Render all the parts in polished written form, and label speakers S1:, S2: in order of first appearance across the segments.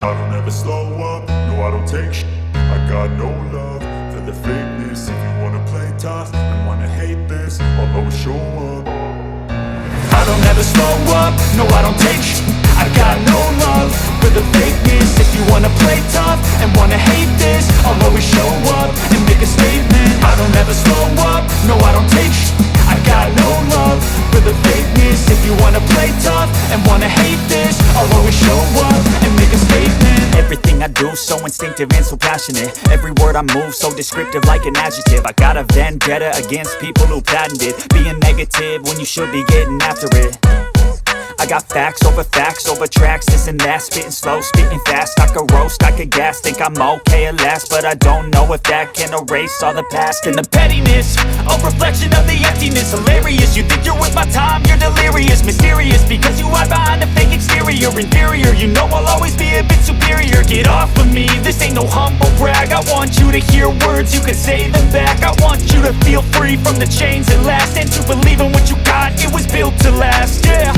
S1: I don't ever slow up, no I don't take shit. I got no love for the fakeness. If you wanna play tough and wanna hate this, I'll always show up. I don't ever slow up, no I don't take shit. I got no love for the fakeness. If you wanna play tough and wanna hate this, I'll always show up and make a statement. I don't ever slow up, no I don't take shit. I got no love for the fakeness. If you wanna play tough and wanna hate this, I'll always show up and make a statement.
S2: Everything I do so instinctive and so passionate. Every word I move so descriptive like an adjective. I got a vendetta against people who patented being negative when you should be getting after it. I got facts over tracks, this and that. Spitting slow, spitting fast. I could roast, I could gas. Think I'm okay at last, but I don't know if that can erase all the past. And the pettiness, a reflection of the emptiness. Hilarious, you think you're worth my time, you're delirious. Mysterious, because you hide behind a fake exterior. Inferior, you know I'll always be a bit superior. Get off of me, this ain't no humble brag. I want you to hear words, you can say them back. I want you to feel free from the chains that last, and to believe in what you got, it was built to last, yeah.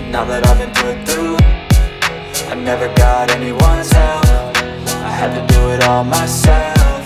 S3: Now that I've been put through, I never got anyone's help. I had to do it all myself.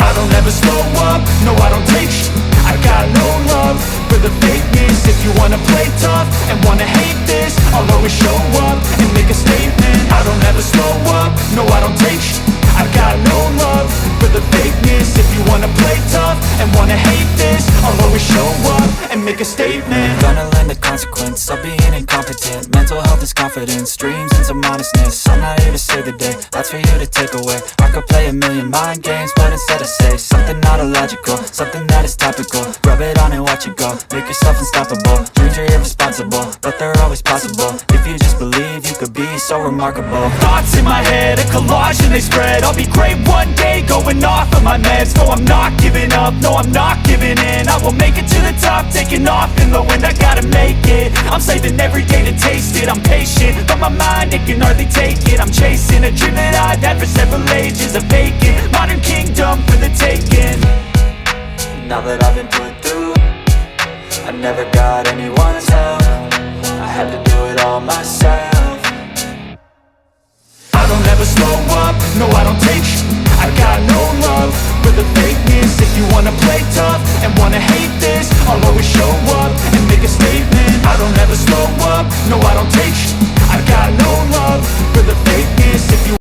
S1: I don't ever slow up, no I don't take shit. I got no love for the fakeness. If you wanna play tough and wanna hate this, I'll always show up and make a statement. I don't ever slow up, no I don't take shit. I got no love for the fakeness. If you wanna play tough and wanna hate this, I'll always show up and make a statement.
S3: Gonna learn the consequence of being incompetent. Mental health is confidence, dreams and some honestness. I'm not here to save the day, that's for you to take away. I could play a million mind games, but instead I say something not illogical, something that is topical. Rub it on and watch it go, make yourself unstoppable. Dreams are irresponsible, but they're always possible. If you just believe, you could be so remarkable.
S2: Thoughts in my head, a collage and they spread. I'll be great one day, going off of my meds. No, I'm not giving up, no, I'm not giving in. I will make it to the top, taking off in the wind. I gotta make it, I'm saving every day to taste it. I'm patient, but my mind, it can hardly take it. I'm chasing a dream that I've had for several ages. A vacant, modern kingdom for the taking.
S3: Now that I've been put through, I never got anyone's help. I had to do it all myself.
S1: I don't ever slow up, no I don't take shit. I got no